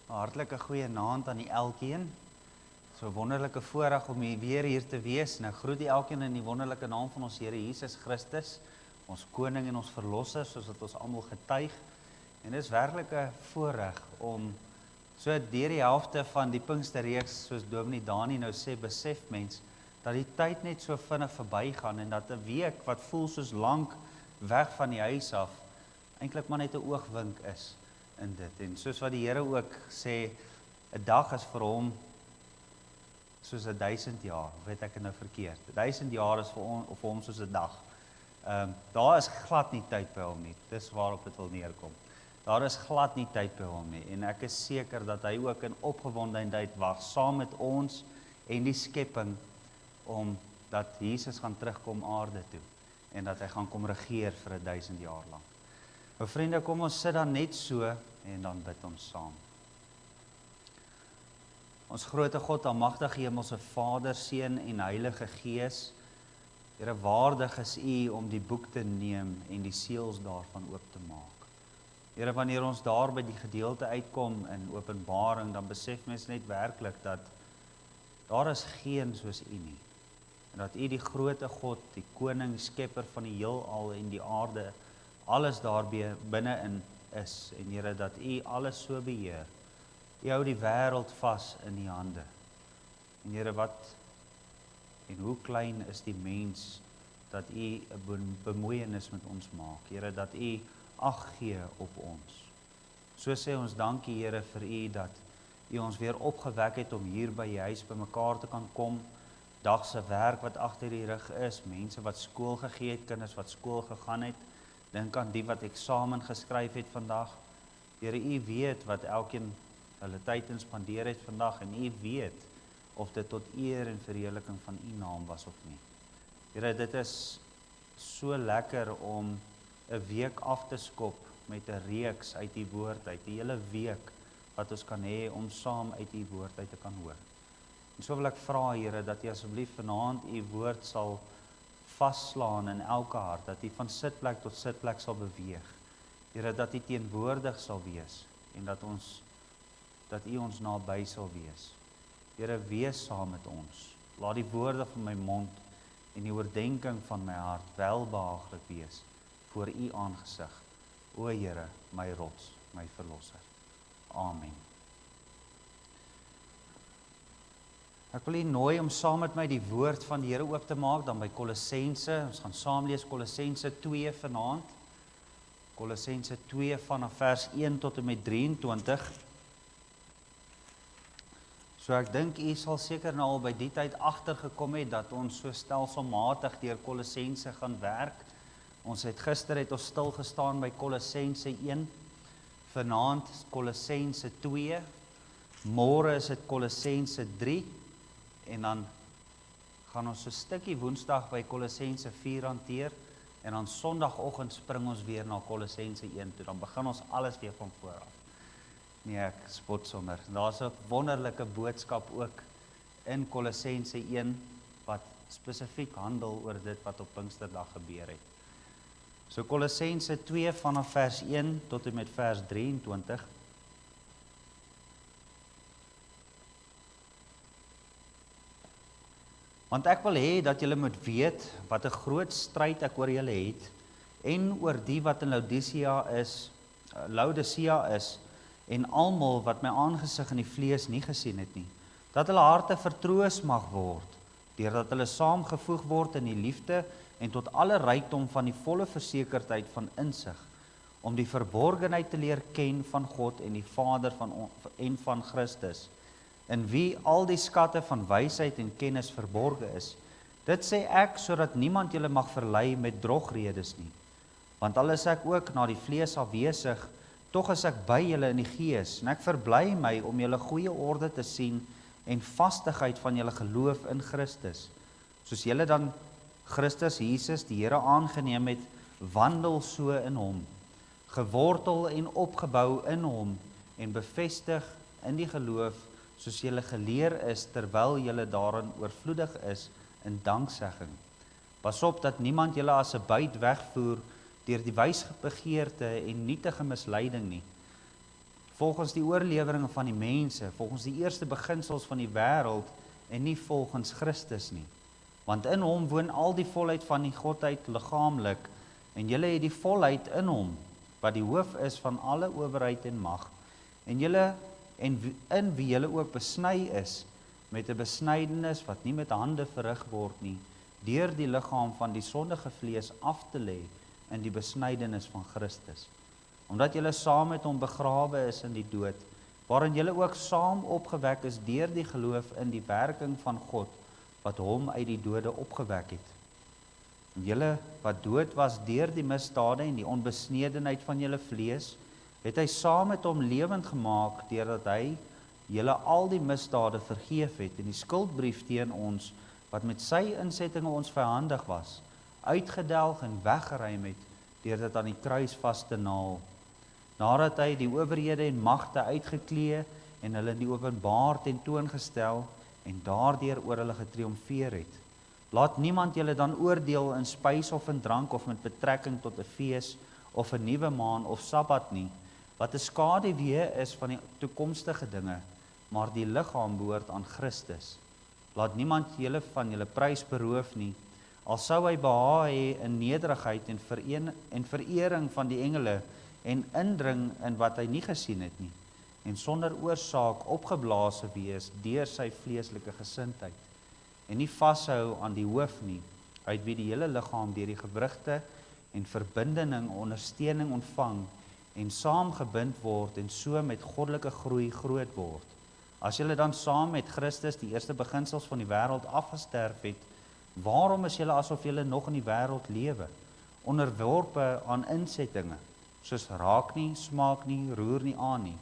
Hartlike goeie naand aan die elkeen. So 'n wonderlike voorreg om weer hier te wees. Nou groet die elkeen in die wonderlike naam van ons Here Jesus Christus, ons koning en ons verlosser, soos wat ons almal getuig. En dis werklik 'n voorreg om so deur die helfte van die Pinksterreeks, soos Dominee Dani nou sê, besef mens dat die tyd net so vinnig verbygaan en dat 'n week wat voel soos lank weg van die huis af, eintlik maar net 'n oogwink is in dit. En soos wat die Here ook sê, 'n dag is vir hom soos 1000 jaar, of weet ek het nou verkeerd. 1000 jaar is vir hom soos 'n dag. Daar is glad nie tyd by hom nie. Dis waarop dit wil neerkom. Daar is glad nie tyd by hom nie. En ek is seker dat hy ook in opgewondenheid wag saam met ons en die skepping om dat Jesus gaan terugkom aarde toe en dat hy gaan kom regeer vir 1000 jaar lank. Nou vriende, kom ons sit dan net so en dan bid ons saam. Ons groote God, almagtige Hemelse Vader, Seun en Heilige Gees, Here, waardig is U om die boek te neem en die seels daarvan oop te maak. Here, wanneer ons daar by die gedeelte uitkom in Openbaring, dan besef mens net werklik dat daar is geen soos U nie. En dat U die groote God, die koning, skepper van die heelal en die aarde, alles daarbey binne-in is. En Here, dat U alles so beheer. U hou die wêreld vas in U hande. En Here, wat en hoe klein is die mens dat U 'n bemoeienis met ons maak. Here, dat U ag gee op ons. So sê ons dankie, Here, vir U dat U ons weer opgewek het om hier by U huis bymekaar te kan kom. Dagse werk wat agter die rug is, mense wat skool gegee het, kinders wat skool gegaan het. Dink aan die wat eksamen geskryf het vandag. Here, U weet wat elkeen hulle tyd in spandeer het vandag en U weet of dit tot eer en verheerliking van U naam was of nie. Here, dit is so lekker om 'n week af te skop met 'n reeks uit U woord uit, die hele week wat ons kan hê om saam uit U woord uit te kan hoor. En so wil ek vra, Here, dat U asseblief vanaand U woord sal vasslaan in elke hart, dat U van sitplek tot sitplek sal beweeg. Here, dat U teenwoordig sal wees en dat U ons naby sal wees. Here, wees saam met ons. Laat die woorde van my mond en die oordeenking van my hart welbehaaglik wees voor U aangesig. O Here, my rots, my verlosser. Amen. Ek wil U nooi om saam met my die woord van die Here oop te maak, dan by Kolossense. Ons gaan saam lees Kolossense 2 vanaand. Kolossense 2 vanaf vers 1 tot en met 23. So ek dink U sal seker nou al by die tyd agtergekom het dat ons so stelselmatig deur Kolossense gaan werk. Ons het gister stil gestaan by Kolossense 1. Vanaand Kolossense 2. Môre is dit Kolossense 3. En dan gaan ons so 'n stukkie Woensdag by Kolossense 4 hanteer en dan Sondagoggend spring ons weer na Kolossense 1 toe. Dan begin ons alles weer van voor af. Nee, ek spot sommer. Daar's 'n wonderlike boodskap ook in Kolossense 1 wat spesifiek handel oor dit wat op Pinksterdag gebeur het. So Kolossense 2 vanaf vers 1 tot en met vers 23. Want ek wil hê dat julle moet weet wat 'n groot stryd ek oor julle het en oor die wat in Laodicea is en almal wat my aangesig in die vlees nie gesien het nie, dat hulle harte vertroos mag word, deurdat hulle saamgevoeg word in die liefde en tot alle rykdom van die volle versekerdheid van insig, om die verborgenheid te leer ken van God en die Vader en van Christus, in wie al die skatte van wysheid en kennis verborge is. Dit sê ek, sodat niemand julle mag verlei met drogredes nie. Want al is ek ook na die vlees afwesig, tog is ek by julle in die gees, en ek verbly my om julle goeie orde te sien en vastigheid van julle geloof in Christus. Soos julle dan Christus Jesus, die Here aangeneem het, wandel so in hom, gewortel en opgebou in hom en bevestig in die geloof, soos julle geleer is, terwyl julle daarin oorvloedig is in danksegging. Pas op dat niemand julle as 'n buit wegvoer deur die wysbegeerte en nietige misleiding nie. volgens die oorleweringe van die mense, volgens die eerste beginsels van die wêreld en nie volgens Christus nie. Want in hom woon al die volheid van die Godheid liggaamlik en julle het die volheid in hom, wat die hoof is van alle owerheid en mag, en julle in wie julle ook besny is met 'n besnydenis wat nie met hande verrig word nie, deur die liggaam van die sondige vlees af te lê in die besnydenis van Christus. Omdat julle saam met hom begrawe is in die dood, waarin julle ook saam opgewek is deur die geloof in die werking van God, wat hom uit die dode opgewek het. En julle wat dood was deur die misdade en die onbesnedenheid van julle vlees, het hy saam met hom lewend gemaak, deurdat hy julle al die misdade vergeef het, en die skuldbrief teen ons, wat met sy insettinge ons vyandig was, uitgedelg en weggeruim het, deur dit aan die kruis vas te naal. Nadat hy die owerhede en magte uitgeklee en hulle in die openbaar tentoongestel en daardeur oor hulle getriomfeer het. Laat niemand julle dan oordeel in spys of in drank of met betrekking tot 'n fees of 'n nuwe maan of Sabbat nie, wat 'n skaduwee is van die toekomstige dinge, maar die liggaam behoort aan Christus. Laat niemand julle van julle prys beroof nie, al sou hy behaag hê in nederigheid en verering van die engele en indring in wat hy nie gesien het nie, en sonder oorsaak opgeblaas wees deur sy vleeslike gesindheid, en nie vashou aan die hoof nie, uit wie die hele liggaam deur die gewrigte en verbindening ondersteuning ontvang en saamgebind word en so met goddelike groei groot word. As julle dan saam met Christus die eerste beginsels van die wêreld afgesterf het, waarom is julle asof julle nog in die wêreld lewe, onderworpe aan insettinge, soos raak nie, smaak nie, roer nie aan nie.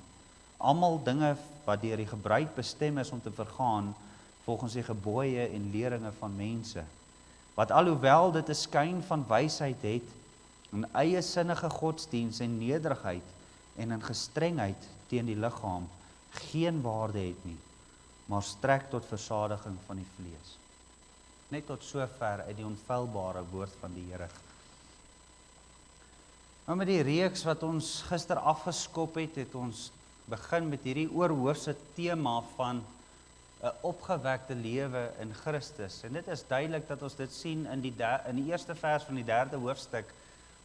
Almal dinge wat deur die gebruik bestem is om te vergaan, volgens die gebooie en leringe van mense, wat alhoewel dit 'n skyn van wysheid het, in eie sinnige godsdiens en nederigheid en in gestrengheid teen die liggaam, geen waarde het nie, maar strek tot versadiging van die vlees. Net tot sover uit die onfeilbare woord van die Here. Maar met die reeks wat ons gister afgeskop het ons begin met hierdie oorhoofse tema van 'n opgewekte lewe in Christus. En dit is duidelik dat ons dit sien in die eerste vers van die 3de hoofstuk,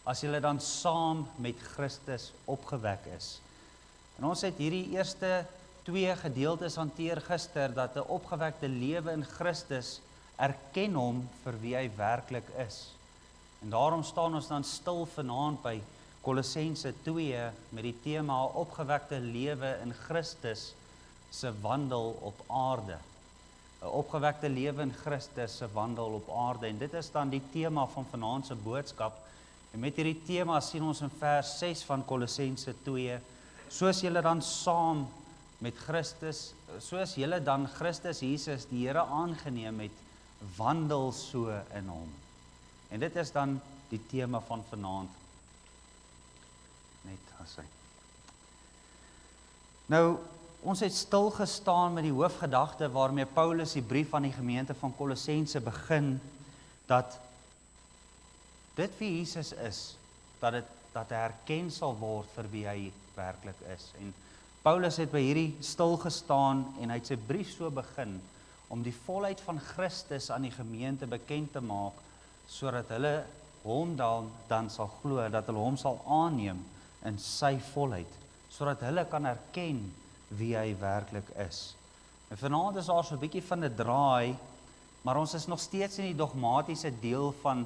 as julle dan saam met Christus opgewek is. En ons het hierdie eerste 2 gedeeltes hanteer gister, dat 'n opgewekte lewe in Christus erken hom vir wie hy werklik is. En daarom staan ons dan stil vanaand by Kolossense 2 met die tema opgewekte lewe in Christus se wandel op aarde. 'n Opgewekte lewe in Christus se wandel op aarde. En dit is dan die tema van vanaand se boodskap. En met hierdie tema sien ons in vers 6 van Kolossense 2, soos julle dan saam met Christus, soos julle dan Christus Jesus die Here aangeneem het, wandel so in hom. En dit is dan die tema van vanaand. Net as hy. Nou, ons het stil gestaan met die hoofgedagte waarmee Paulus die brief aan die gemeente van Kolossense begin, dat dit wie Jesus is, dat hy herken sal word vir wie hy werklik is. En Paulus het by hierdie stil gestaan en hy het sy brief so begin om die volheid van Christus aan die gemeente bekend te maak, sodat hulle hom dan sal glo, dat hulle hom sal aanneem in sy volheid, sodat hulle kan erken wie hy werklik is. En vanaand is daar so 'n bietjie van 'n draai, maar ons is nog steeds in die dogmatiese deel van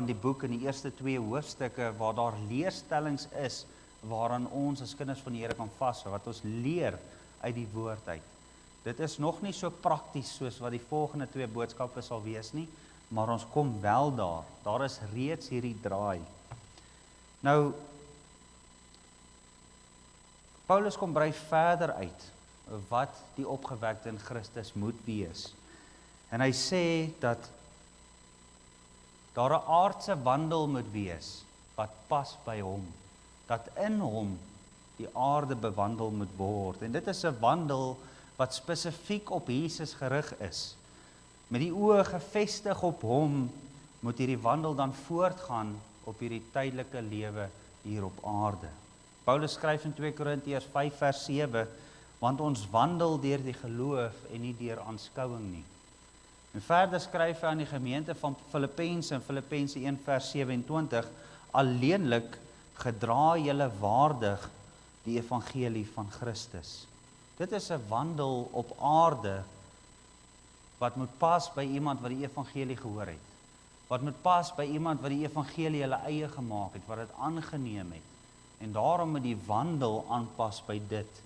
die boek in die eerste 2 hoofstukke, waar daar leerstellings is, waaraan ons as kinders van die Here kan vashou, wat ons leer uit die woord uit. Dit is nog nie so prakties soos wat die volgende 2 boodskappe sal wees nie, maar ons kom wel daar. Daar is reeds hierdie draai. Nou, Paulus kom brei verder uit wat die opgewekte in Christus moet wees. En hy sê dat daar 'n aardse wandel moet wees wat pas by hom, dat in hom die aarde bewandel moet word. En dit is 'n wandel wat spesifiek op Jesus gerig is. Met die oë gefestig op hom, moet hierdie wandel dan voortgaan op hierdie tydelike lewe hier op aarde. Paulus skryf in 2 Korintiërs 5 vers 7, want ons wandel deur die geloof en nie deur aanskouing nie. En verder skryf hy aan die gemeente van Filippense in Filippense 1 vers 27, alleenlik gedra julle waardig die evangelie van Christus. Dit is 'n wandel op aarde wat moet pas by iemand wat die evangelie gehoor het. Wat moet pas by iemand wat die evangelie hulle eie gemaak het, wat dit aangeneem het. En daarom moet die wandel aanpas by dit.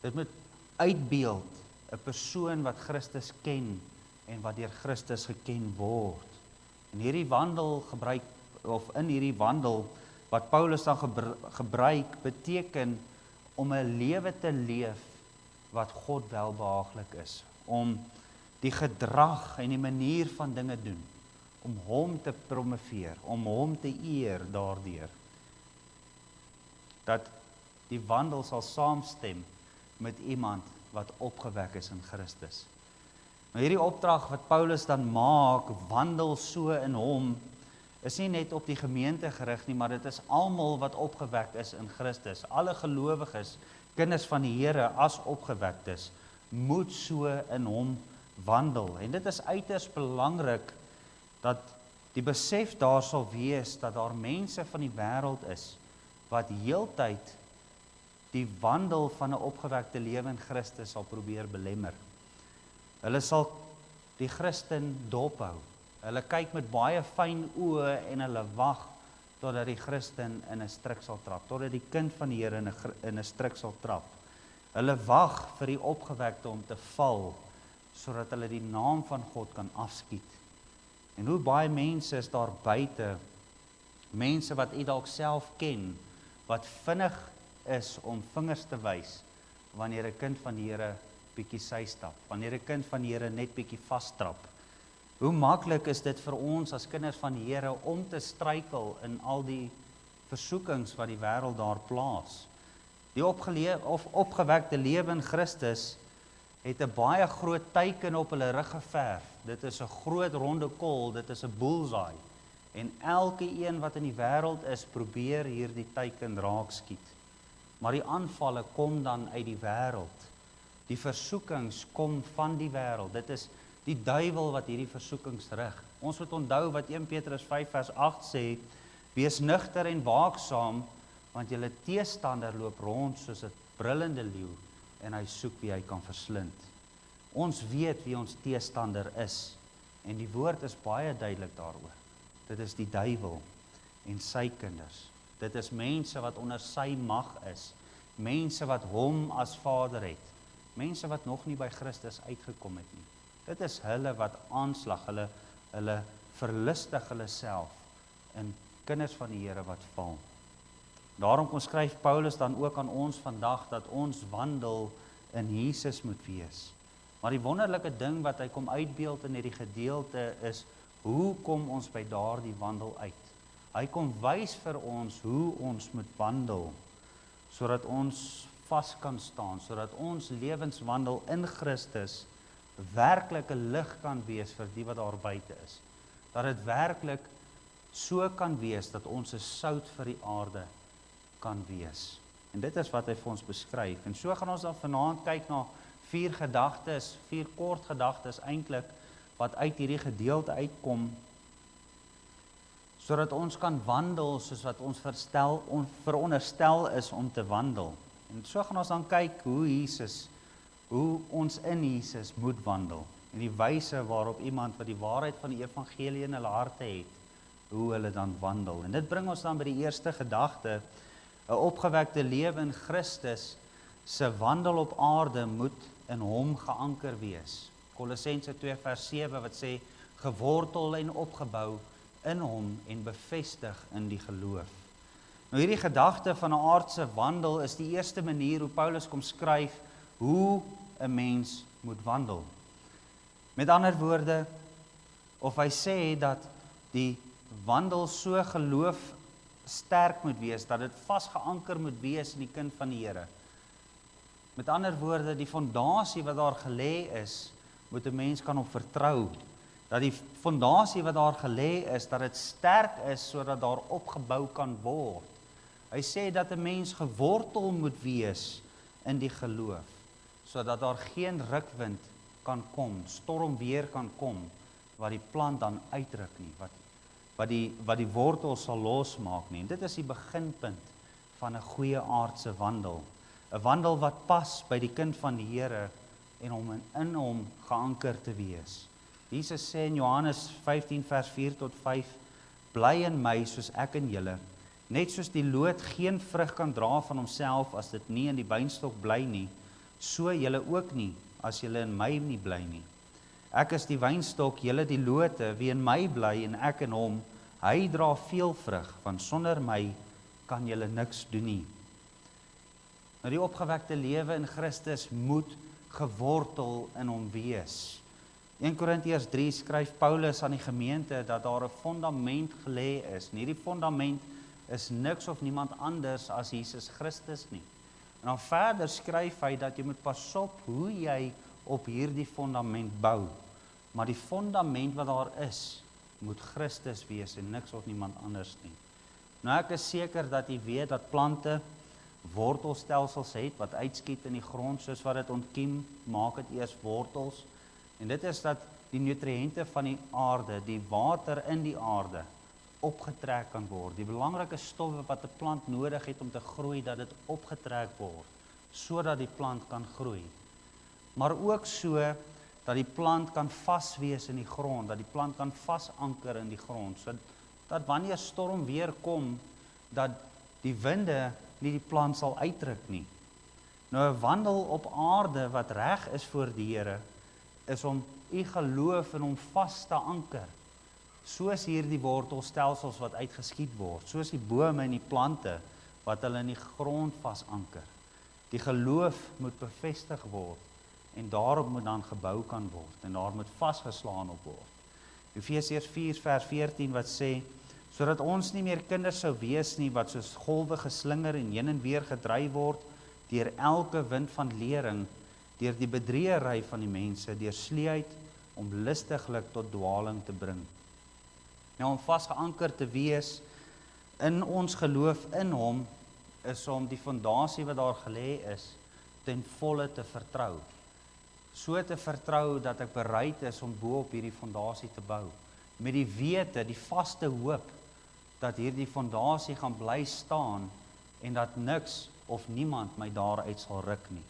Dit moet uitbeeld 'n persoon wat Christus ken en wat deur Christus geken word. En hierdie wandel in hierdie wandel wat Paulus dan gebruik, beteken om 'n lewe te leef wat God welbehaaglik is. Om die gedrag en die manier van dinge doen, om hom te promoveer, om hom te eer daardeur. Dat die wandel sal saamstem met iemand wat opgewek is in Christus. Maar hierdie opdrag wat Paulus dan maak, wandel so in hom, is nie net op die gemeente gerig nie, maar dit is almal wat opgewek is in Christus. Alle gelowiges, kinders van die Here as opgewektes, moet so in hom wandel. En dit is uiters belangrik dat die besef daar sal wees dat daar mense van die wêreld is wat heeltyd die wandel van 'n opgewekte lewe in Christus sal probeer belemmer. Hulle sal die Christen dophou. Hulle kyk met baie fyn oë en hulle wag totdat die Christen in 'n struik sal trap, totdat die kind van die Here in 'n struik sal trap. Hulle wag vir die opgewekte om te val, sodat hulle die naam van God kan afskiet. En hoe baie mense is daar buite, mense wat u dalk self ken, wat vinnig is om vingers te wys wanneer 'n kind van die Here bietjie sy stap, wanneer 'n kind van die Here net bietjie vastrap. Hoe maklik is dit vir ons as kinders van die Here om te struikel in al die versoekings wat die wêreld daar plaas. Die opgewekte lewe in Christus het 'n baie groot teiken op hulle rug geverf. Dit is 'n groot ronde kol, dit is 'n bullseye. En elke een wat in die wêreld is, probeer hierdie teiken raak skiet. Maar die aanvalle kom dan uit die wêreld. Die versoekings kom van die wêreld. Dit is die duiwel wat hierdie versoekings rig. Ons moet onthou wat 1 Petrus 5 vers 8 sê, wees nugter en waaksaam, want julle teestander loop rond soos 'n brullende leeu en hy soek wie hy kan verslind. Ons weet wie ons teestander is en die woord is baie duidelik daaroor. Dit is die duiwel en sy kinders. Dit is mense wat onder sy mag is, mense wat hom as Vader het, mense wat nog nie by Christus uitgekom het nie. Dit is hulle wat aanslag, hulle verlustig hulle self in kinders van die Here wat val. Daarom kom skryf Paulus dan ook aan ons vandag dat ons wandel in Jesus moet wees. Maar die wonderlike ding wat hy kom uitbeeld in hierdie gedeelte is, hoe kom ons by daardie wandel uit? Hy kom wys vir ons hoe ons moet wandel, sodat ons vas kan staan, sodat ons lewenswandel in Christus werklik 'n lig kan wees vir die wat daar buite is. Dat dit werklik so kan wees dat ons 'n sout vir die aarde kan wees. En dit is wat hy vir ons beskryf. En so gaan ons dan vanaand kyk na 4 kort gedagtes eintlik wat uit hierdie gedeelte uitkom, sodat ons kan wandel soos wat ons veronderstel is om te wandel. En so gaan ons dan kyk hoe ons in Jesus moet wandel, en die wyse waarop iemand wat die waarheid van die evangelie in hulle harte het, hoe hulle dan wandel. En dit bring ons dan by die eerste gedagte, 'n opgewekte lewe in Christus se wandel op aarde moet in hom geanker wees. Kolossense 2 vers 7 wat sê, gewortel en opgebou in hom en bevestig in die geloof. Nou hierdie gedagte van 'n aardse wandel is die eerste manier hoe Paulus kom skryf hoe 'n mens moet wandel. Met ander woorde, of hy sê dat die wandel so geloof sterk moet wees, dat dit vasgeanker moet wees in die kind van die Here. Met ander woorde, die fondasie wat daar gelê is, moet 'n mens kan op vertrou. Dat die fondasie wat daar gelê is, dat dit sterk is sodat daar opgebou kan word. Hy sê dat 'n mens gewortel moet wees in die geloof, sodat daar geen rukwind kan kom, stormweer kan kom, wat die plant dan uitruk nie, wat die wortel sal losmaak nie. En dit is die beginpunt van 'n goeie aardse wandel. 'n Wandel wat pas by die kind van die Here en om in hom geanker te wees. Jesus sê in Johannes 15 vers 4 tot 5, bly in my soos ek in julle. Net soos die loot geen vrug kan dra van homself as dit nie in die wynstok bly nie, so julle ook nie as julle in my nie bly nie. Ek is die wynstok, julle die lote, wie in my bly en ek in hom, hy dra veel vrug, want sonder my kan julle niks doen nie. Nou die opgewekte lewe in Christus moet gewortel in hom wees. 1 Korintiërs 3 skryf Paulus aan die gemeente dat daar 'n fondament gelê is. En hierdie fondament is niks of niemand anders as Jesus Christus nie. En dan verder skryf hy dat jy moet pas op hoe jy op hierdie fondament bou. Maar die fondament wat daar is, moet Christus wees en niks of niemand anders nie. Nou ek is seker dat jy weet dat plante wortelstelsels het wat uitskiet in die grond, soos wat dit ontkiem, maak dit eers wortels. En dit is dat die nutriënte van die aarde, die water in die aarde, opgetrek kan word. Die belangrike stowwe wat 'n plant nodig het om te groei, dat dit opgetrek word, sodat die plant kan groei. Maar ook so, dat die plant kan vas wees in die grond, dat die plant kan vasanker in die grond, sodat wanneer storm weer kom, dat die winde nie die plant sal uitdruk nie. Nou 'n wandel op aarde wat reg is voor die Here, is om u geloof in hom vas te anker. Soos hierdie wortelstelsels wat uitgeskiet word, soos die bome en die plante wat hulle in die grond vasanker. Die geloof moet bevestig word en daarop moet dan gebou kan word en daar moet vasgeslaan op word. Efesiërs 4 vers 14 wat sê, sodat ons nie meer kinders sou wees nie wat soos golwe geslinger en heen en weer gedryf word deur elke wind van lering, deur die bedriegery van die mense, deur sleeheid om listiglik tot dwaling te bring. Nou om vasgeanker te wees in ons geloof in hom, is om die fondasie wat daar gelê is, ten volle te vertrou. So te vertrou dat ek bereid is om bo op hierdie fondasie te bou. Met die wete, die vaste hoop, dat hierdie fondasie gaan bly staan en dat niks of niemand my daaruit sal ruk nie.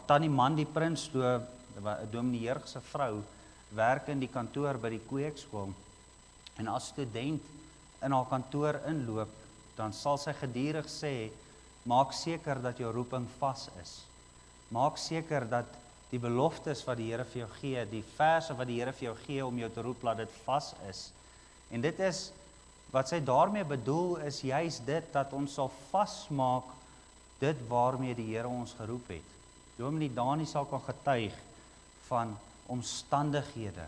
Tannie Mandy Prinsloo, Dominee Heerg se vrou, werk in die kantoor by die kweekskool. En as student in haar kantoor inloop, dan sal sy gedurig sê, maak seker dat jou roeping vas is. Maak seker dat die beloftes wat die Here vir jou gee, die verse wat die Here vir jou gee om jou te roep, laat dit vas is. En dit is, wat sy daarmee bedoel, is juist dit, dat ons sal vasmaak dit waarmee die Here ons geroep het. Dominee Dani sal kan getuig van omstandighede,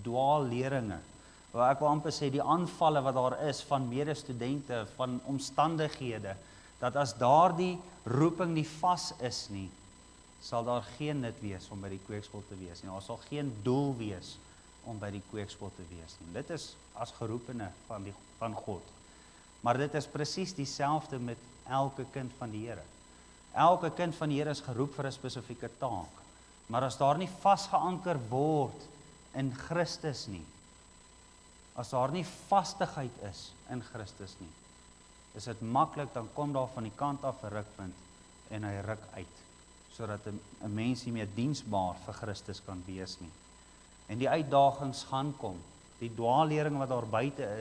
dwaalleringe, waar ek wil amper sê die aanvalle wat daar is van medestudente, van omstandighede, dat as daardie roeping nie vas is nie, sal daar geen nut wees om by die kweekskool te wees nie. Daar sal geen doel wees om by die kweekskool te wees nie. Dit is as geroepene van God. Maar dit is presies dieselfde met elke kind van die Here. Elke kind van die Here is geroep vir 'n spesifieke taak. Maar as daar nie vasgeanker word in Christus nie, as daar nie vastigheid is in Christus nie, is dit maklik, dan kom daar van die kant af 'n rukpunt en hy ruk uit, sodat 'n mens nie meer diensbaar vir Christus kan wees nie. En die uitdagings gaan kom. Die dwaallering wat daar buite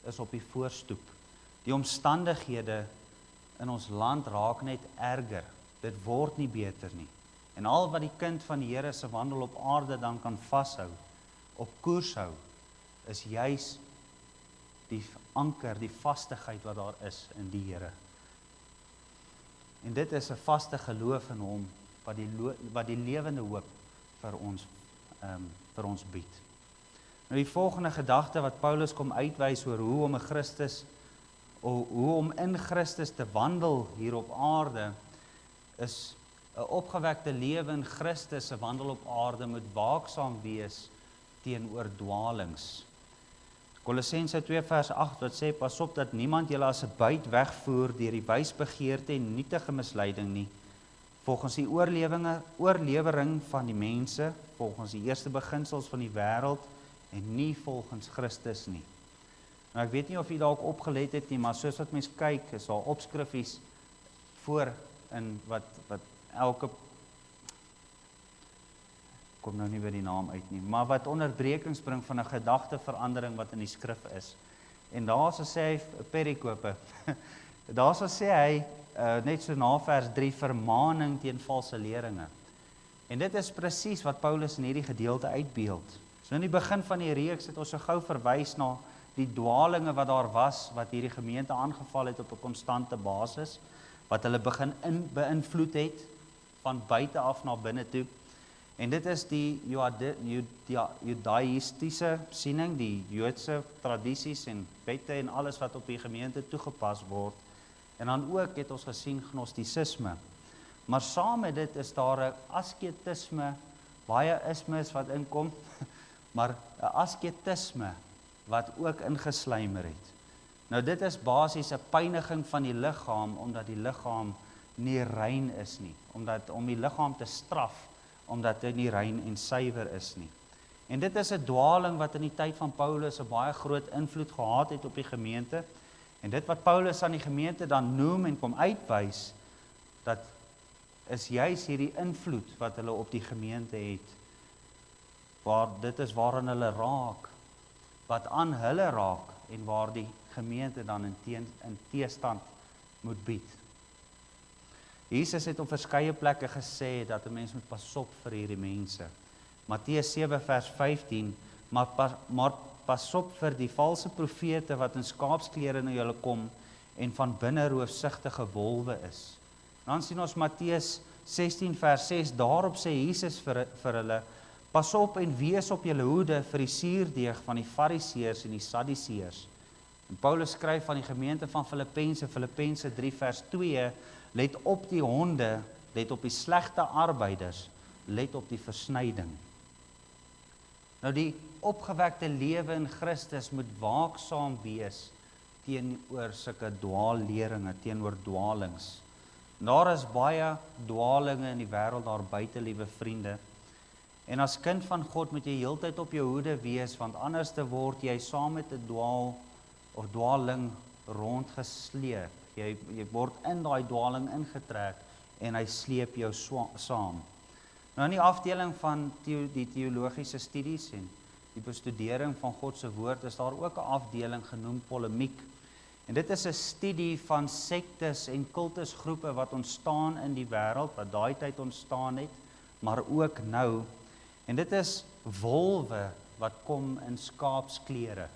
is op die voorstoep. Die omstandighede in ons land raak net erger. Dit word nie beter nie. En al wat die kind van die Here se wandel op aarde dan kan vashou, op koers hou, is juis die anker, die vastigheid wat daar is in die Here. En dit is 'n vaste geloof in hom, wat die lewende hoop vir ons bied. Nou die volgende gedagte wat Paulus kom uitwys oor hoe om in Christus te wandel hier op aarde, is 'n opgewekte lewe in Christus, 'n wandel op aarde moet waaksaam wees teenoor dwalings. Kolossense 2 vers 8 wat sê, pas op dat niemand julle as 'n buit wegvoer deur die wysbegeerte en nietige misleiding nie, volgens die oorlewering van die mense, volgens die eerste beginsels van die wêreld en nie volgens Christus nie. Nou ek weet nie of jy dalk opgelet het nie, maar soos wat mens kyk, is daar opskrifies voor in wat elke kom nou nie by die naam uit nie, maar wat onderbrekings bring van 'n gedagteverandering wat in die skrif is. En daar sê hy perikope. Daar sê hy net so na vers 3 vermaaning teen valse leringe. En dit is presies wat Paulus in hierdie gedeelte uitbeeld. So in die begin van die reeks het ons so gou verwys na die dwalinge wat daar was, wat hierdie gemeente aangeval het op 'n konstante basis, wat hulle begin beïnvloed het van buite af na binne toe. En dit is die judaïstiese siening, die Joodse tradisies en wette en alles wat op die gemeente toegepas word. En dan ook het ons gesien gnostisisme. Maar saam met dit is daar 'n asketisme, baie ismes wat inkom, maar 'n asketisme wat ook ingeslymer het. Nou dit is basies 'n pyniging van die liggaam, omdat die liggaam nie rein is nie, om die liggaam te straf, omdat dit nie rein en suiwer is nie. En dit is 'n dwaling wat in die tyd van Paulus 'n baie groot invloed gehad het op die gemeente. En dit wat Paulus aan die gemeente dan noem en kom uitwys, dat is juis hierdie invloed wat hulle op die gemeente het. Dit is waaraan hulle raak, wat aan hulle raak en waar die gemeente dan in teestand moet bied. Jesus het op verskeie plekke gesê dat 'n mens moet pas op vir hierdie mense. Matteus 7 vers 15, maar pas op vir die valse profete wat in skaapsklere na julle kom en van binne roofsigtige wolwe is. Dan sien ons Matteus 16 vers 6, daarop sê Jesus vir hulle, pas op en wees op julle hoede vir die suurdeeg van die Fariseërs en die Sadduseërs. En Paulus skryf van die gemeente van Filippense 3 vers 2, let op die honde, let op die slegte arbeiders, let op die versnyding. Nou die opgewekte lewe in Christus moet waaksaam wees teenoor sulke dwaalleringe, teenoor dwalings. Daar is baie dwalinge in die wêreld daar buite, liewe vriende. En as kind van God moet jy heeltyd op jou hoede wees, want anders te word jy saam met 'n dwaling rondgesleep. Jy word in daai dwaling ingetrek en hy sleep jou saam. Nou in die afdeling van die teologiese studies en die bestudering van God se woord is daar ook 'n afdeling genoem polemiek. En dit is 'n studie van sektes en kultusgroepe wat ontstaan in die wêreld, wat daai tyd ontstaan het, maar ook nou. En dit is wolwe wat kom in skaapsklere.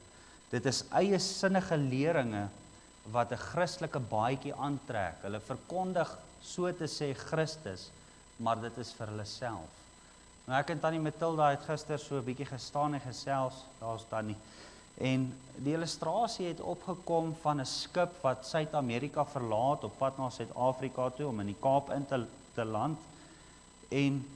Dit is eie sinnige leringe wat 'n Christelike baadjie aantrek. Hulle verkondig so te sê Christus, maar dit is vir hulle self. Nou ek en Tannie Matilda het gister so 'n bietjie gestaan en gesels, daar's Tannie. En die illustrasie het opgekom van 'n skip wat Suid-Amerika verlaat op pad na Suid-Afrika toe om in die Kaap in te land. En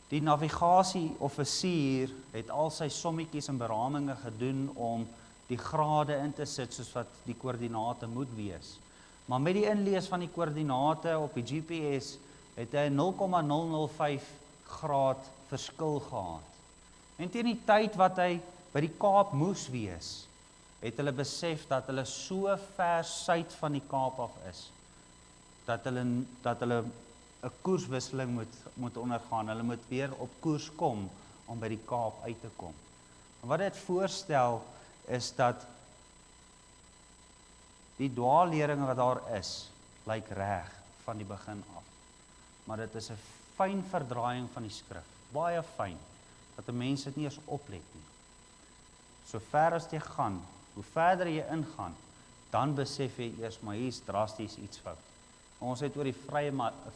die navigasie-offisier het al sy sommetjies en beraminge gedoen om die grade in te sit soos wat die koördinate moet wees. Maar met die inlees van die koördinate op die GPS het hy 0,005 graad verskil gehad. En teen die tyd wat hy by die Kaap moes wees, het hulle besef dat hulle so ver suid van die Kaap af is, dat hulle 'n koerswisseling moet ondergaan. Hulle moet weer op koers kom om by die Kaap uit te kom. En wat dit voorstel is dat die dwaalleringe wat daar is, lyk reg van die begin af. Maar dit is 'n fyn verdraaiing van die skrif, baie fyn, dat 'n mens dit nie eens oplet nie. So ver as jy gaan, hoe verder jy ingaan, dan besef jy eers, maar hier is drasties iets fout. Ons het oor die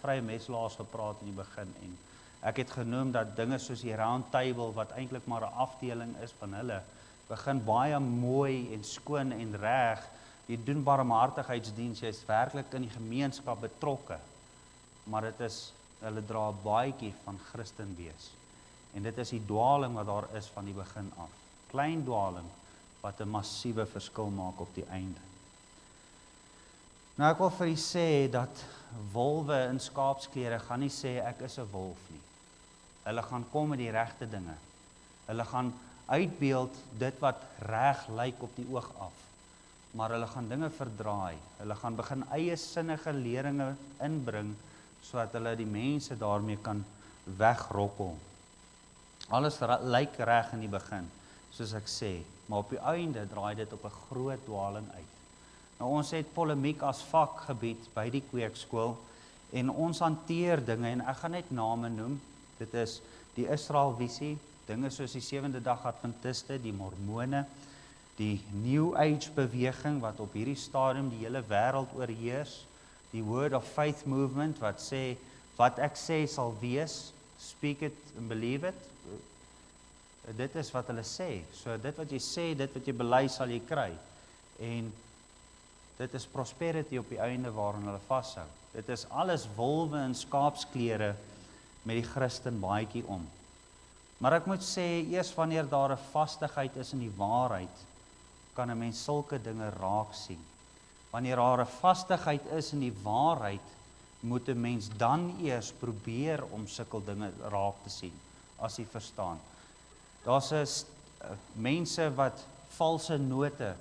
vrye meslaers gepraat in die begin en ek het genoem dat dinge soos die round table, wat eintlik maar 'n afdeling is van hulle, begin baie mooi en skoon en reg. Jy doen barmhartigheidsdiens, jy is werklik in die gemeenskap betrokke. Maar dit is, hulle dra 'n baadjie van Christen wees. En dit is die dwaling wat daar is van die begin af. Klein dwaling, wat 'n massiewe verskil maak op die einde. Nou ek wil vir u sê dat wolwe in skaapsklere gaan nie sê ek is 'n wolf nie. Hulle gaan kom met die regte dinge. Hulle gaan uitbeeld dit wat reg lyk op die oog af. Maar hulle gaan dinge verdraai. Hulle gaan begin eie sinnige leringe inbring sodat hulle die mense daarmee kan wegrokkel. Alles lyk reg in die begin, soos ek sê, maar op die einde draai dit op 'n groot dwaling uit. Nou ons het polemiek as vakgebied by die kweekskool en ons hanteer dinge en ek gaan net name noem. Dit is die Israelvisie, dinge soos die 7de dag Adventiste, die Mormone, die New Age beweging wat op hierdie stadium die hele wêreld oorheers, die Word of Faith movement wat sê wat ek sê sal wees, speak it and believe it. Dit is wat hulle sê. So dit wat jy sê, dit wat jy bely sal jy kry. En dit is prosperity op die einde waarin hulle vashou. Dit is alles wolwe in skaapsklere met die Christen baadjie om. Maar ek moet sê, eers wanneer daar 'n vastigheid is in die waarheid, kan 'n mens sulke dinge raak sien. Wanneer daar 'n vastigheid is in die waarheid, moet 'n mens dan eers probeer om sulke dinge raak te sien, as jy verstaan. Daar's mense wat valse note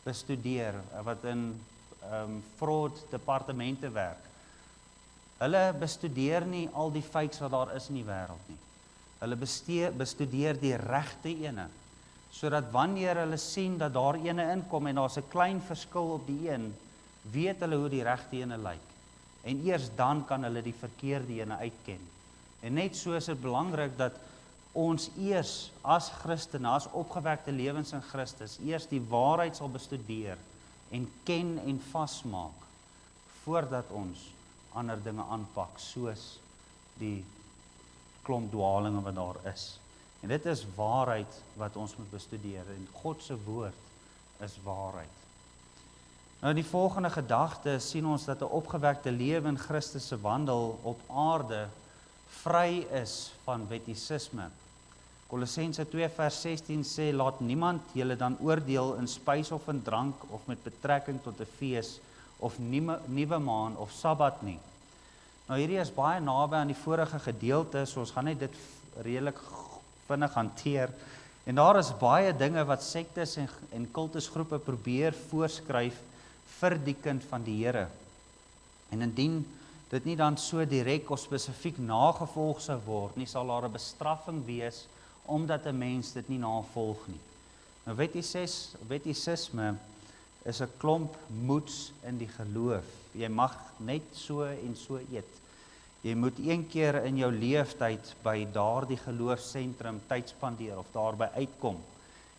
bestudeer, wat in fraud departemente werk. Hulle bestudeer nie al die fakes wat daar is in die wêreld nie. Hulle bestudeer die regte ene, sodat wanneer hulle sien dat daar ene inkom en daar's 'n klein verskil op die een, weet hulle hoe die regte ene lyk. En eers dan kan hulle die verkeerde ene uitken. En net so is dit belangrik dat ons eers as Christene, as opgewekte lewens in Christus, eers die waarheid sal bestudeer en ken en vasmaak, voordat ons ander dinge aanpak, soos die klomp dwalinge wat daar is. En dit is waarheid wat ons moet bestudeer, en God se woord is waarheid. Nou in die volgende gedagte sien ons dat 'n opgewekte lewe in Christus se wandel op aarde vry is van wettisisme. Kolossense 2 vers 16 sê, laat niemand julle dan oordeel in spys of in drank, of met betrekking tot 'n fees, of nuwe maan, of Sabbat nie. Nou hierdie is baie naby aan die vorige gedeelte, so ons gaan net dit redelik vinnig hanteer. En daar is baie dinge wat sektes en kultusgroepe probeer voorskryf vir die kind van die Here. En indien dit nie dan so direk of spesifiek nagevolg sou word nie, sal daar 'n bestraffing wees omdat 'n mens dit nie navolg nie. Nou wettisisme is 'n klomp moeds in die geloof. Jy mag net so en so eet. Jy moet een keer in jou leeftyd by daardie geloofsentrum tyd spandeer of daarby uitkom.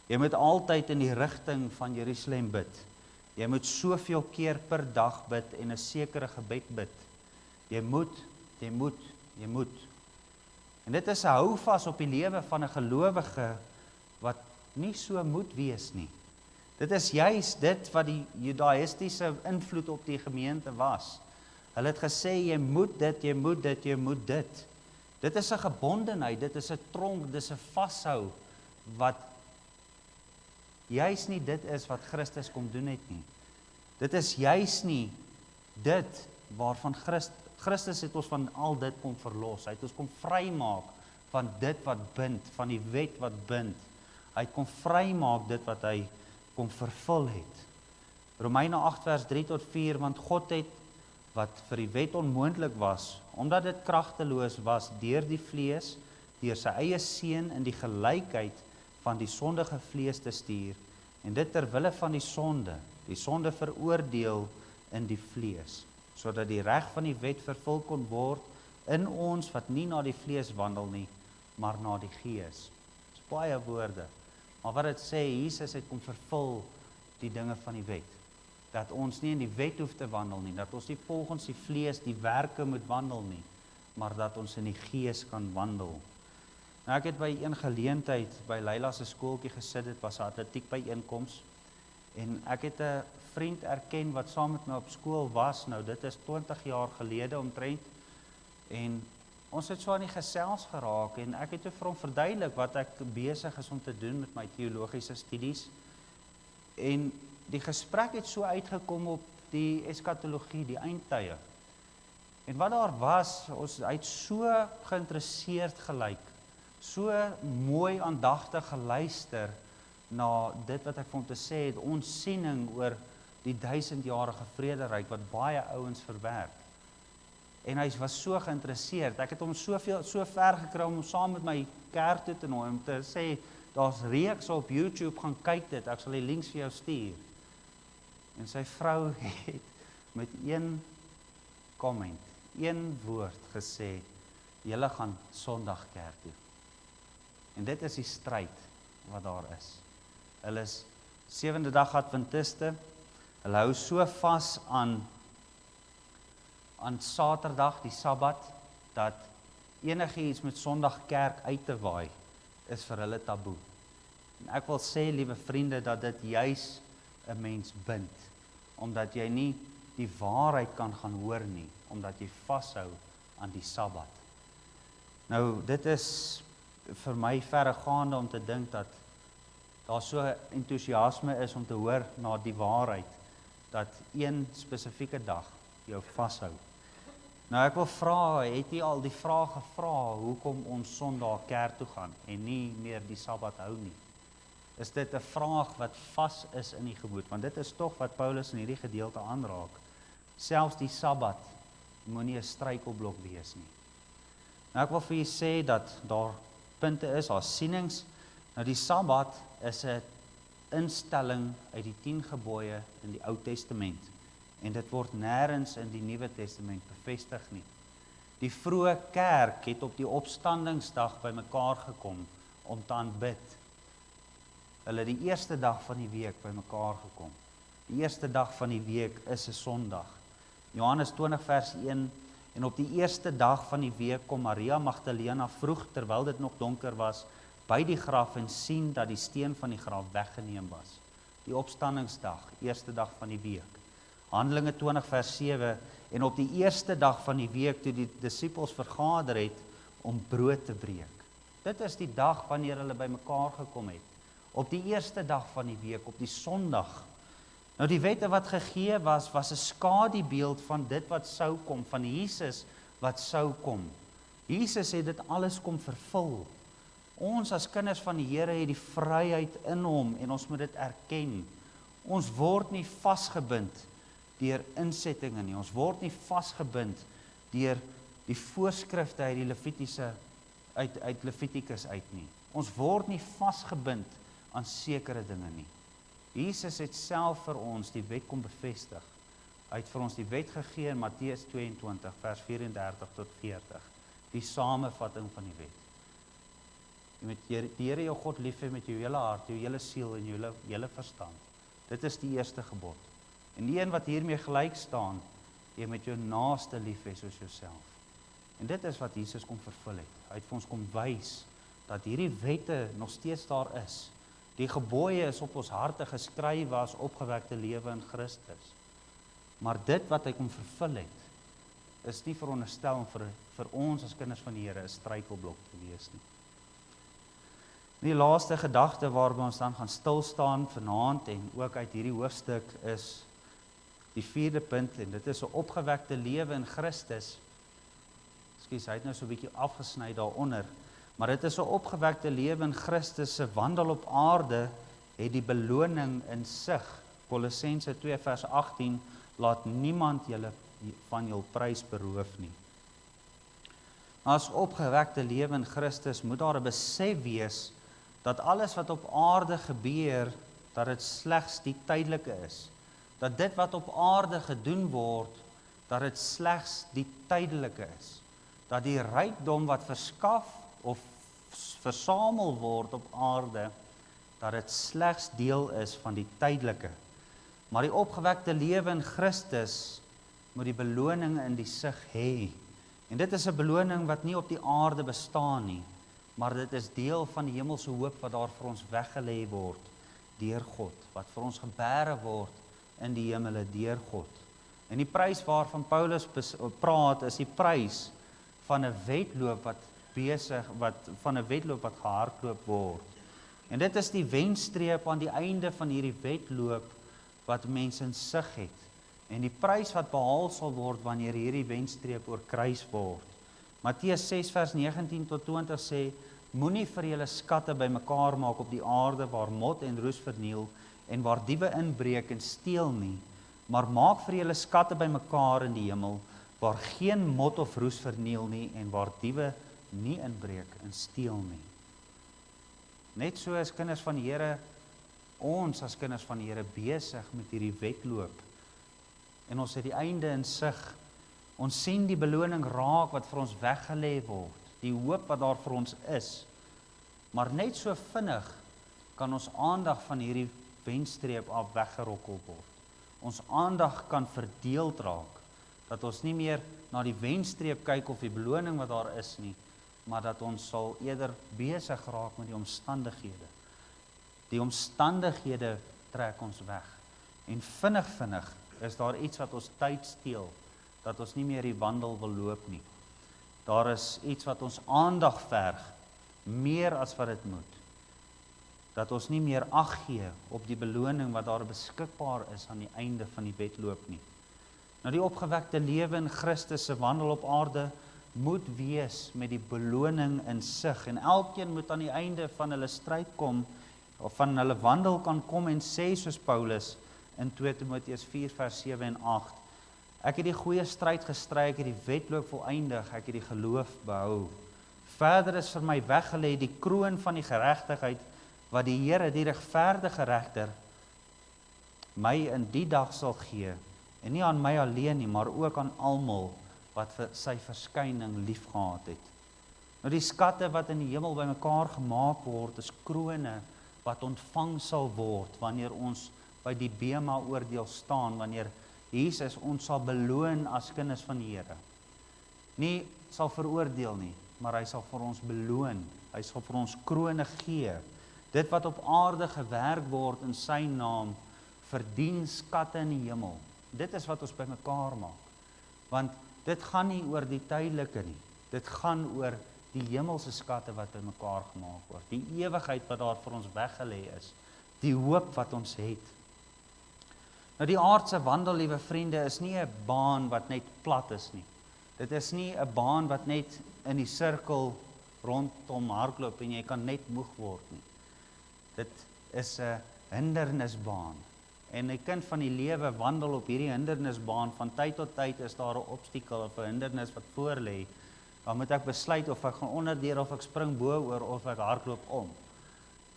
Jy moet altyd in die rigting van Jerusalem bid. Jy moet soveel keer per dag bid en 'n sekere gebed bid. Jy moet. En dit is 'n houvas op die lewe van 'n gelowige wat nie so moet wees nie. Dit is juis dit wat die judaïstiese invloed op die gemeente was. Hulle het gesê, jy moet dit. Dit is 'n gebondenheid, dit is 'n tronk, dit is 'n vashou, wat juis nie dit is wat Christus kom doen het nie. Dit is juis nie dit waarvan Christus het ons van al dit kom verlos. Hy het ons kom vrymaak van dit wat bind, van die wet wat bind. Hy het kom vrymaak dit wat hy kom vervul het. Romeine 8 vers 3 tot 4, want God het wat vir die wet onmoontlik was, omdat dit kragteloos was deur die vlees, deur sy eie seun in die gelykheid van die sondige vlees te stuur, en dit ter wille van die sonde veroordeel in die vlees, sodat die reg van die wet vervul kon word in ons wat nie na die vlees wandel nie, maar na die gees. Dit is baie woorde, maar wat dit sê, Jesus het kom vervul die dinge van die wet. Dat ons nie in die wet hoef te wandel nie, dat ons nie volgens die vlees die werke moet wandel nie, maar dat ons in die gees kan wandel. Nou ek het by een geleentheid by Leila se skooltjie gesit, dit was 'n atletiek byeenkoms, en ek het 'n vriend erken wat saam met my op skool was, nou dit is 20 jaar gelede omtrent, en ons het so aan die gesels geraak, en ek het vir hom verduidelik wat ek besig is om te doen met my teologiese studies, En die gesprek het so uitgekom op die eskatologie, die eindtye. En wat daar was, hy het so geïnteresseerd gelyk, so mooi aandagtig geluister na dit wat ek vir hom te sê het, ons siening oor die 1000-jarige vrederyk wat baie ouens verwerk. En hy was so geïnteresseerd. Ek het hom so ver gekry om hom saam met my kerk toe te nooi om te sê, daar's reeks op YouTube, gaan kyk dit, ek sal die links vir jou stuur. En sy vrou het met een comment, een woord gesê, julle gaan Sondag kerk toe. En dit is die stryd wat daar is. Hulle is 7de dag Adventiste, hulle hou so vas aan Saterdag, die Sabbat, dat enigiets met Sondag kerk uit te waai, is vir hulle taboe. En ek wil sê, liewe vriende, dat dit juis 'n mens bind, omdat jy nie die waarheid kan gaan hoor nie, omdat jy vashou aan die Sabbat. Nou, dit is vir my verregaande om te dink dat daar so entoesiasme is om te hoor na die waarheid, dat een spesifieke dag jou vashou. Nou ek wil vra, het jy al die vraag gevra, hoekom ons Sondag kerk toe gaan, en nie meer die Sabbat hou nie? Is dit 'n vraag wat vas is in die gemoed, want dit is tog wat Paulus in hierdie gedeelte aanraak. Selfs die Sabbat moenie 'n struikelblok wees nie. Nou ek wil vir julle sê dat daar punte is, daar sienings. Nou die Sabbat is 'n instelling uit die 10 gebooie in die Ou Testament. En dit word nêrens in die Nuwe Testament bevestig nie. Die vroeë kerk het op die opstandingsdag bymekaar gekom om te aanbid. Hulle die eerste dag van die week bymekaar gekom. Die eerste dag van die week is 'n Sondag. Johannes 20 vers 1, en op die eerste dag van die week kom Maria Magdalena vroeg, terwyl dit nog donker was, by die graf en sien dat die steen van die graf weggeneem was. Die opstandingsdag, eerste dag van die week. Handelinge 20 vers 7, en op die eerste dag van die week toe die disippels vergader het om brood te breek. Dit is die dag wanneer hulle bymekaar gekom het. Op die eerste dag van die week, op die Sondag. Nou die wette wat gegee was 'n skadubeeld van dit wat sou kom, van Jesus wat sou kom. Jesus het dit alles kom vervul. Ons as kinders van die Here het die vryheid in hom en ons moet dit erken. Ons word nie vasgebind deur insettinge nie. Ons word nie vasgebind deur die voorskrifte uit die uit Levitikus uit nie. Ons word nie vasgebind aan sekere dinge nie. Jesus het self vir ons die wet kom bevestig. Hy het vir ons die wet gegee in Matteus 22 vers 34 tot 40. Die samevatting van die wet. Jy moet die Here jou God lief hê met jou hele hart, jou hele siel en jou hele verstand. Dit is die eerste gebod. En die een wat hiermee gelyk staan, jy moet jou naaste lief hê soos jouself. En dit is wat Jesus kom vervul het. Hy het vir ons kom wys dat hierdie wette nog steeds daar is. Die gebooie is op ons harte geskryf as opgewekte lewe in Christus. Maar dit wat hy kom vervul het, is nie veronderstel om vir ons as kinders van die Here 'n struikelblok te wees nie. Die laaste gedagte waarby ons dan gaan stil staan vanaand en ook uit hierdie hoofstuk is die 4de punt, en dit is 'n opgewekte lewe in Christus. Ekskuus, hy het nou so 'n bietjie afgesny daaronder, maar dit is 'n opgewekte lewe in Christus se wandel op aarde het die beloning in sig. Kolossense 2 vers 18, laat niemand julle van jul prys beroof nie. As opgewekte lewe in Christus moet daar 'n besef wees dat alles wat op aarde gebeur, dat dit slegs die tydelike is. Dat dit wat op aarde gedoen word, dat dit slegs die tydelike is. Dat die rykdom wat verskaf of versamel word op aarde, dat dit slegs deel is van die tydelike. Maar die opgewekte lewe in Christus moet die beloning in die sig hê. En dit is 'n beloning wat nie op die aarde bestaan nie, maar dit is deel van die hemelse hoop wat daar vir ons weggelê word deur God, wat vir ons gebere word in die hemele deur God. En die prys waarvan Paulus praat, is die prys van 'n wedloop wat gehardloop word. En dit is die wenstreep aan die einde van hierdie wedloop wat mense in sig het. En die prys wat behaal sal word wanneer hierdie wenstreep oorkruis word. Matteus 6 vers 19 tot 20 sê, moenie vir julle skatte bymekaar maak op die aarde waar mot en roes verniel en waar diewe inbreek en steel nie, maar maak vir julle skatte bymekaar in die hemel waar geen mot of roes verniel nie en waar diewe nie inbreek en steel nie. Net so as kinders van die Here, ons as kinders van die Here besig met hierdie wedloop. En ons het die einde in sig. Ons sien die beloning raak wat vir ons weggelê word, die hoop wat daar vir ons is. Maar net so vinnig kan ons aandag van hierdie wenstreep af weggerokkel word. Ons aandag kan verdeeld raak, dat ons nie meer na die wenstreep kyk of die beloning wat daar is nie, maar dat ons sal eerder besig raak met die omstandighede. Die omstandighede trek ons weg. En vinnig is daar iets wat ons tyd steel, dat ons nie meer die wandel wil loop nie. Daar is iets wat ons aandag verg, meer as wat dit moet. Dat ons nie meer ag gee op die beloning wat daar beskikbaar is aan die einde van die wedloop nie. Nou die opgewekte lewe in Christus se wandel op aarde moet wees met die beloning in sig. En elkeen moet aan die einde van hulle stryd kom, of van hulle wandel kan kom en sê soos Paulus in 2 Timoteus 4 vers 7 en 8. Ek het die goeie stryd gestry, ek het die wedloop volëindig, ek het die geloof behou. Verder is vir my weggelê die kroon van die geregtigheid, wat die Here, die regverdige regter, my in die dag sal gee, en nie aan my alleen nie, maar ook aan almal wat vir sy verskyning liefgehad het. Nou die skatte wat in die hemel bymekaar gemaak word, is krone wat ontvang sal word, wanneer ons by die Bema oordeel staan, wanneer Jesus ons sal beloon as kinders van die Here. Nie sal veroordeel nie, maar hy sal vir ons beloon, hy sal vir ons krone gee. Dit wat op aarde gewerk word in sy naam, verdien skatte in die hemel. Dit is wat ons bymekaar maak. Want dit gaan nie oor die tydelike nie. Dit gaan oor die hemelse skatte wat bymekaar gemaak word. Die ewigheid wat daar vir ons weggelê is. Die hoop wat ons het. Nou die aardse wandel, liewe vriende, is nie 'n baan wat net plat is nie. Dit is nie 'n baan wat net in die sirkel rondom hardloop en jy kan net moeg word nie. Dit is 'n hindernisbaan. En 'n kind van die lewe wandel op hierdie hindernisbaan. Van tyd tot tyd is daar 'n obstakel of 'n hindernis wat voor lê. Dan moet ek besluit of ek gaan onderdeur, of ek spring bo-oor, of ek hardloop om.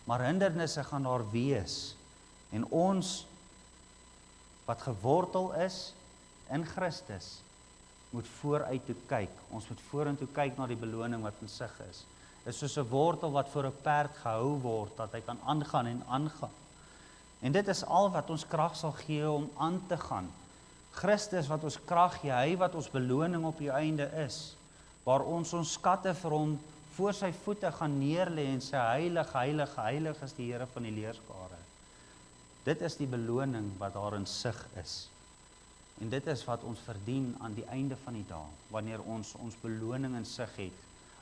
Maar hindernisse gaan daar wees. En ons wat gewortel is in Christus, moet vooruit toe kyk. Ons moet vorentoe kyk na die beloning wat in sig is. Dit is soos 'n wortel wat voor 'n perd gehou word, dat hy kan aangaan en aangaan. En dit is al wat ons krag sal gee om aan te gaan. Christus wat ons krag gee, hy wat ons beloning op die einde is, waar ons skatte vir hom voor sy voete gaan neerlê en sê, heilig, heilig, heilig is die Here van die leerskare. Dit is die beloning wat daar in sig is. En dit is wat ons verdien aan die einde van die dag, wanneer ons beloning in sig het,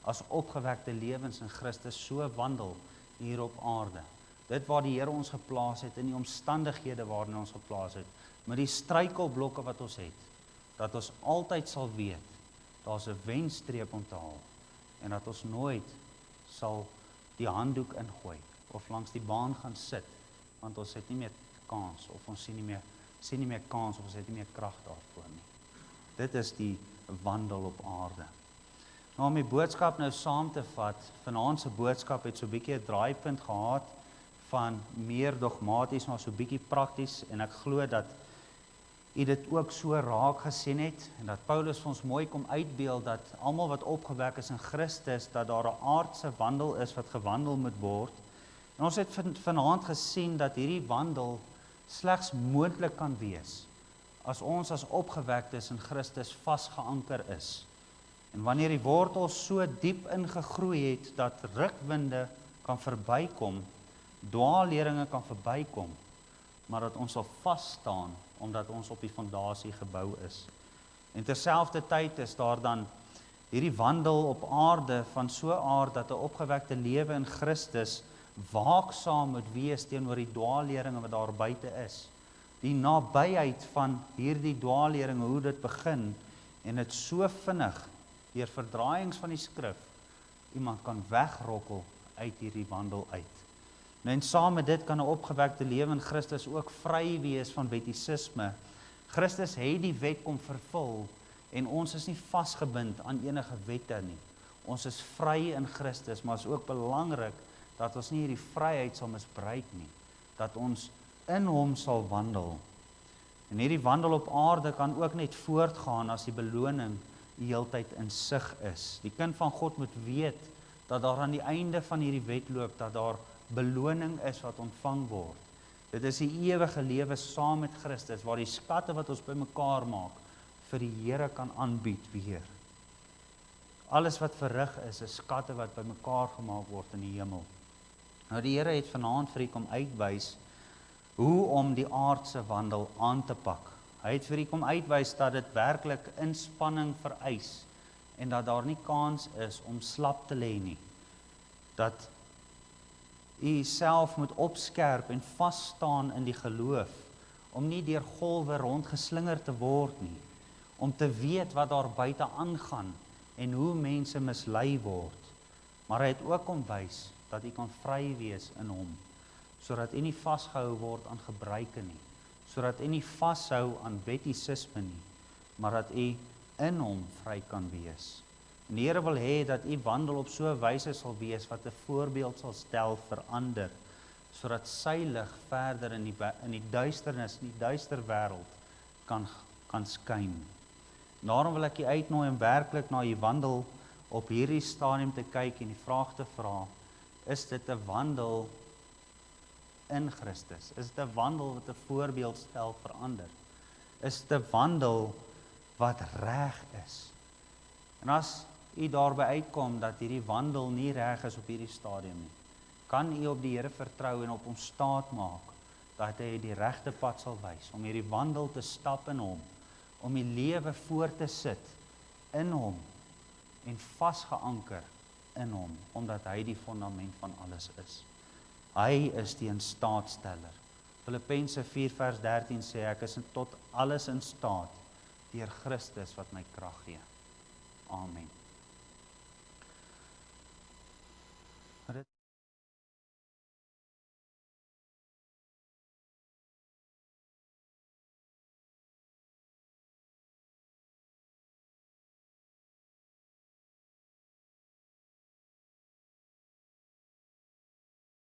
as opgewekte lewens in Christus so wandel hier op aarde. Dit waar die Here ons geplaas het, in die omstandighede waarin ons geplaas het, met die struikelblokke wat ons het, dat ons altyd sal weet, daar's 'n wenstreep om te haal, en dat ons nooit sal die handdoek ingooi, of langs die baan gaan sit, want ons het nie meer kans, of ons sien nie meer kans, of ons het nie meer krag daarvoor nie. Dit is die wandel op aarde. Nou om die boodskap nou saam te vat, vanaand se boodskap het so 'n bietjie 'n draaipunt gehad, van meer dogmaties, maar so bietjie prakties, en ek glo dat u dit ook so raak gesien het, en dat Paulus vir ons mooi kom uitbeeld, dat almal wat opgewek is in Christus, dat daar 'n aardse wandel is, wat gewandel moet word, en ons het vanaand gesien, dat hierdie wandel slegs moontlik kan wees, as ons as opgewektes in Christus vasgeanker is, en wanneer die wortel so diep ingegroei het, dat rukwinde kan verbykom, dwaalleringe kan verbykom, maar dat ons sal vas staan, omdat ons op die fondasie gebou is. En terselfdertyd is daar dan hierdie wandel op aarde van so 'n aard, dat 'n opgewekte lewe in Christus waaksaam moet wees teenoor die dwaalleringe wat daar buite is. Die nabyheid van hierdie dwaalleringe, hoe dit begin, en dit so vinnig, deur verdraaiings van die skrif, iemand kan wegrokkel uit hierdie wandel uit. En saam met dit kan 'n opgewekte lewe in Christus ook vry wees van wettisisme. Christus het die wet kom vervul, en ons is nie vasgebind aan enige wette nie. Ons is vry in Christus, maar is ook belangrik dat ons nie hierdie vryheid sal misbruik nie, dat ons in hom sal wandel. En hierdie wandel op aarde kan ook net voortgaan as die beloning die heeltyd in sig is. Die kind van God moet weet dat daar aan die einde van hierdie wedloop, dat daar beloning is wat ontvang word. Dit is die ewige lewe saam met Christus, waar die skatte wat ons bymekaar maak, vir die Here kan aanbied weer. Alles wat verrig is skatte wat bymekaar gemaak word in die hemel. Nou die Here het vanaand vir u kom uitwys hoe om die aardse wandel aan te pak. Hy het vir u kom uitwys dat dit werklik inspanning vereis en dat daar nie kans is om slap te lê nie. Dat u self moet opskerp en vas staan in die geloof, om nie deur golwe rondgeslinger te word nie, om te weet wat daar buite aangaan en hoe mense mislei word. Maar hy het ook kom wys dat u kan vry wees in hom, sodat u nie vasgehou word aan gebruike nie, sodat u nie vashou aan wettisisme nie, maar dat u in hom vry kan wees. En die Here wil hê dat u wandel op so 'n wyse sal wees wat 'n voorbeeld sal stel vir ander, sodat sy lig verder in die duisternis, in die duister wêreld kan skyn. Daarom wil ek u uitnooi om werklik na u wandel op hierdie stadium te kyk en die vraag te vra, is dit 'n wandel in Christus? Is dit 'n wandel wat 'n voorbeeld stel vir ander? Is dit 'n wandel wat reg is? En as u daarby uitkom dat hierdie wandel nie reg is op hierdie stadium nie, kan u op die Here vertrou en op hom staat maak, dat hy die regte pad sal wys, om hierdie wandel te stap in hom, om die lewe voort te sit in hom, en vasgeanker in hom, omdat hy die fondament van alles is. Hy is die instaatsteller. Filippense 4 vers 13 sê, ek is tot alles in staat, deur Christus wat my krag gee. Amen.